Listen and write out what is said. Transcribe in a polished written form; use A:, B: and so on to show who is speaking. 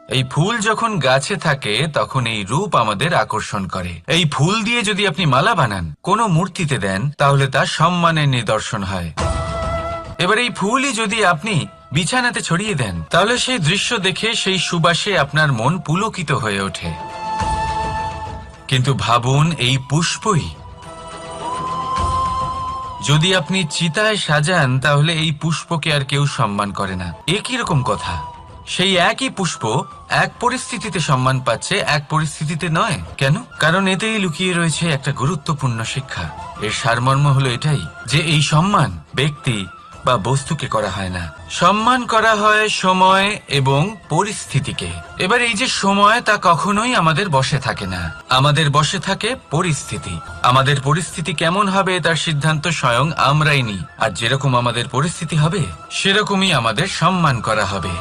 A: এই ফুল যখন গাছে থাকে তখন এই রূপ আমাদের আকর্ষণ করে। এই ফুল দিয়ে যদি আপনি মালা বানান, কোনো মূর্তিতে দেন, তাহলে তা সম্মানের নিদর্শন হয়। এবার এই ফুলই যদি আপনি বিছানাতে ছড়িয়ে দেন, তাহলে সেই দৃশ্য দেখে সেই সুবাসে আপনার মন পুলকিত হয়ে ওঠে। কিন্তু ভাবুন, এই পুষ্পই যদি আপনি চিতায় সাজান, তাহলে এই পুষ্পকে আর কেউ সম্মান করে না। এ কিরকম কথা? সেই একই পুষ্প এক পরিস্থিতিতে সম্মান পাচ্ছে, এক পরিস্থিতিতে নয়। কেন? কারণ এতেই লুকিয়ে রয়েছে একটা গুরুত্বপূর্ণ শিক্ষা। এর সারমর্ম হলো এটাই যে এই সম্মান ব্যক্তি বা বস্তুকে করা হয় না, সম্মান করা হয় সময় এবং পরিস্থিতিকে। এবার এই যে সময়, তা কখনোই আমাদের বশে থাকে না, আমাদের বশে থাকে পরিস্থিতি। আমাদের পরিস্থিতি কেমন হবে তার সিদ্ধান্ত স্বয়ং আমরাই নিই, আর যেরকম আমাদের পরিস্থিতি হবে সেরকমই আমাদের সম্মান করা হবে।